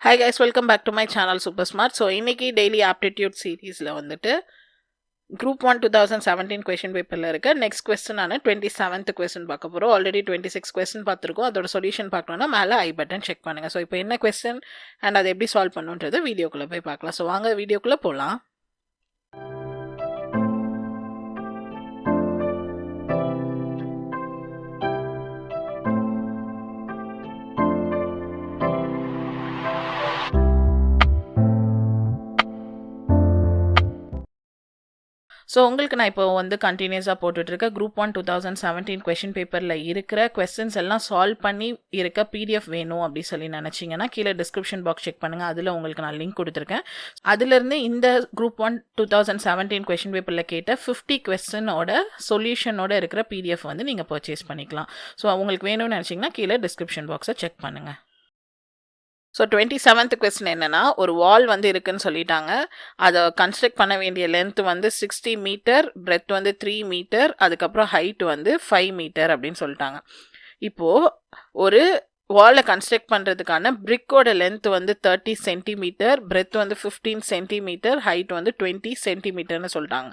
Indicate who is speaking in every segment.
Speaker 1: Hi guys, welcome back to my channel Super Smart. So இன்னைக்கு daily aptitude seriesல வந்துட்டு group 1 2017 question paperல இருக்க next question ஆன 27th question பார்க்க போறோம். ஆல்ரெடி 26 question பார்த்திருக்கோம். அதோட சொல்யூஷன் பார்க்கணும்னா மேல ஐ பட்டன் செக் பண்ணுங்க. ஸோ இப்போ என்ன question and அதை எப்படி சால்வ் பண்ணுன்றது வீடியோக்குள்ள போய் பார்க்கலாம். ஸோ வாங்க வீடியோக்குள்ள போகலாம். ஸோ உங்களுக்கு நான் இப்போ வந்து கண்டினியூஸாக போட்டுட்ருக்க குரூப் 1 2017 கொஷின் பேப்பரில் இருக்கிற கொஸ்டின்ஸ் எல்லாம் சால்வ் பண்ணி இருக்க பிடிஎஃப் வேணும் அப்படின்னு சொல்லி நினச்சிங்கன்னா கீழே டிஸ்கிரிப்ஷன் பாக்ஸ் செக் பண்ணுங்கள். அதில் உங்களுக்கு நான் லிங்க் கொடுத்துருக்கேன். அதுலேருந்து இந்த குரூப் 1 2017 கொஷின் பேப்பரில் கேட்ட 50 கொஸ்டினோட சொல்யூஷனோட இருக்கிற பிடிஎஃப் வந்து நீங்கள் பர்ச்சேஸ் பண்ணிக்கலாம். ஸோ உங்களுக்கு வேணும்னு நினச்சிங்கன்னா கீழே டிஸ்கிரிப்ஷன் பாக்ஸை செக் பண்ணுங்கள். ஸோ 27th கொஸ்டின் என்னென்னா, ஒரு வால் வந்து இருக்குன்னு சொல்லிட்டாங்க. அதை கன்ஸ்ட்ரக்ட் பண்ண வேண்டிய லென்த் வந்து 60 மீட்டர், பிரெத் வந்து 3 மீட்டர், அதுக்கப்புறம் ஹைட் வந்து 5 மீட்டர் அப்படின்னு சொல்லிட்டாங்க. இப்போது ஒரு வாலை கன்ஸ்ட்ரக்ட் பண்ணுறதுக்கான பிரிக்கோட லென்த் வந்து 30 சென்டிமீட்டர், பிரெத் வந்து 15 சென்டிமீட்டர், ஹைட் வந்து 20 சென்டிமீட்டர்னு சொல்லிட்டாங்க.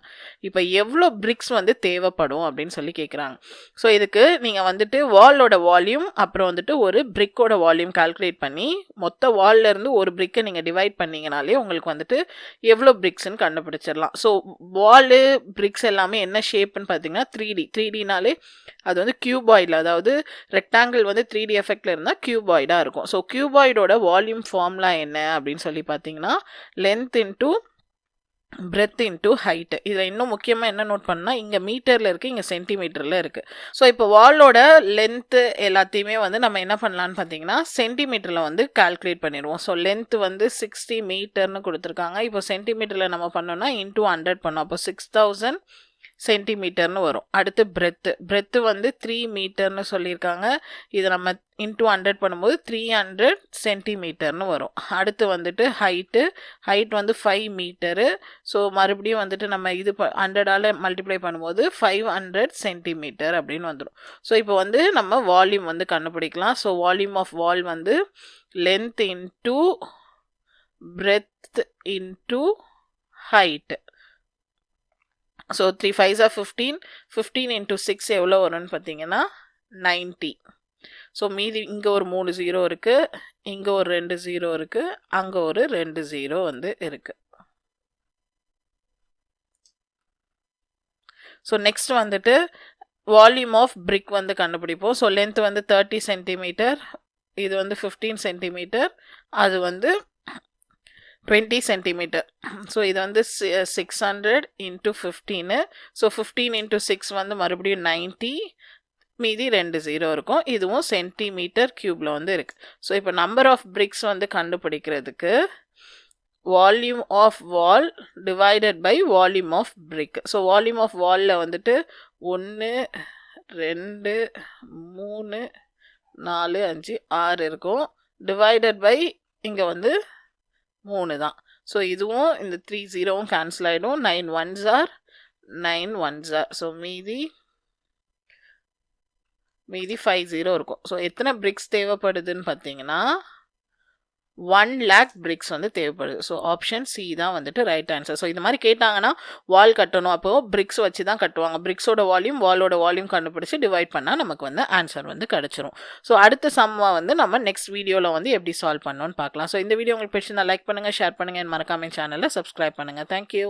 Speaker 1: இப்போ எவ்வளோ பிரிக்ஸ் வந்து தேவைப்படும் அப்படின்னு சொல்லி கேட்குறாங்க. ஸோ இதுக்கு நீங்கள் வந்துட்டு வாலோட வால்யூம் அப்புறம் வந்துட்டு ஒரு பிரிக்கோட வால்யூம் கால்குலேட் பண்ணி மொத்த வால்லேருந்து ஒரு பிரிக்கை நீங்கள் டிவைட் பண்ணிங்கனாலே உங்களுக்கு வந்துட்டு எவ்வளோ பிரிக்ஸ்ன்னு கண்டுபிடிச்சிடலாம். ஸோ வாலு பிரிக்ஸ் எல்லாமே என்ன ஷேப்புன்னு பார்த்தீங்கன்னா 3Dனாலே அது வந்து கியூபாய்டில், அதாவது ரெக்டாங்கிள் வந்து 3D எஃபெக்டில் இருந்தால் கியூபாய்டாக இருக்கும். ஸோ கியூபாய்டோட வால்யூம் ஃபார்முலா என்ன அப்படின்னு சொல்லி பார்த்தீங்கன்னா length into breadth into height. இதில் இன்னும் முக்கியமாக என்ன நோட் பண்ணால் இங்கே மீட்டரில் இருக்குது, இங்கே சென்டிமீட்டரில் இருக்குது. ஸோ இப்போ வாலோட லென்த்து எல்லாத்தையுமே வந்து நம்ம என்ன பண்ணலான்னு பார்த்தீங்கன்னா சென்டிமீட்டரில் வந்து கால்குலேட் பண்ணிடுவோம். ஸோ லென்த் வந்து 60 மீட்டர்னு கொடுத்துருக்காங்க. இப்போ சென்டிமீட்டரில் நம்ம பண்ணோம்னா இன்டூ 100 பண்ணோம். அப்போ 6000 சென்டிமீட்டர்னு வரும். அடுத்து பிரெத்து வந்து 3 மீட்டர்னு சொல்லியிருக்காங்க. இதை நம்ம இன்டூ 100 பண்ணும்போது 300 சென்டிமீட்டர்னு வரும். அடுத்து வந்துட்டு ஹைட் வந்து 5 மீட்டரு. ஸோ மறுபடியும் வந்துட்டு நம்ம இது 100ஆல் மல்டிப்ளை பண்ணும்போது 500 சென்டிமீட்டர் அப்படின்னு வந்துடும். ஸோ இப்போ வந்து நம்ம வால்யூம் வந்து கண்டுபிடிக்கலாம். ஸோ வால்யூம் ஆஃப் வால் வந்து length into breadth into height. So 3 5s are 15 into 6 எவ்வளோ வரும்னு பார்த்தீங்கன்னா 90. ஸோ மீதி இங்கே ஒரு 3 0 இருக்குது, இங்கே ஒரு 2 0 இருக்குது, அங்கே ஒரு 2 0 வந்து இருக்குது. ஸோ நெக்ஸ்ட் வந்துட்டு வால்யூம் ஆஃப் பிரிக் வந்து கண்டுபிடிப்போம். ஸோ லென்த் வந்து 30 சென்டிமீட்டர், இது வந்து 15 சென்டிமீட்டர், அது வந்து 20 சென்டிமீட்டர். ஸோ இது வந்து 600 இன்ட்டு 15. ஸோ 15 இன்ட்டு 6 வந்து மறுபடியும் 90, மீதி 2 0 இருக்கும். இதுவும் சென்டிமீட்டர் கியூப்ல வந்து இருக்குது. ஸோ இப்போ நம்பர் ஆஃப் பிரிக்ஸ் வந்து கண்டுபிடிக்கிறதுக்கு volume of wall divided by volume of brick. So volume of வாலில் வந்துட்டு 1 2 3 4 5 6 இருக்கும். டிவைடட் பை இங்கே வந்து 3 தான். ஸோ இதுவும் இந்த 3 0வும் கேன்சல் ஆகிடும். 9 1s are 9 1s are. So மீதி 5 0 இருக்கும். ஸோ எத்தனை பிரிக்ஸ் தேவைப்படுதுன்னு பார்த்தீங்கன்னா 1 lakh பிரிக்ஸ் வந்து தேவைப்படுது. ஸோ ஆப்ஷன் சி தான் வந்துட்டு ரைட் ஆன்சர். ஸோ இது மாதிரி கேட்டாங்கன்னா வால் கட்டணும், அப்போது பிரிக்ஸ் வச்சு தான் கட்டுவாங்க. பிரிக்ஸோட வாலோட வால்யூம் கண்டுபிடிச்சி டிவைட் பண்ணால் நமக்கு வந்து ஆன்சர் வந்து கிடச்சிரும். ஸோ அடுத்த சம்மை வந்து நம்ம நெக்ஸ்ட் வீடியோவில் வந்து எப்படி சால்வ் பண்ணணும்னு பார்க்கலாம். ஸோ இந்த வீடியோ உங்களுக்கு பிடிச்சிருந்தா லைக் பண்ணுங்கள், ஷேர் பண்ணுங்கள், மறக்காம சேனலை சப்ஸ்கிரைப் பண்ணுங்கள். தேங்க்யூ.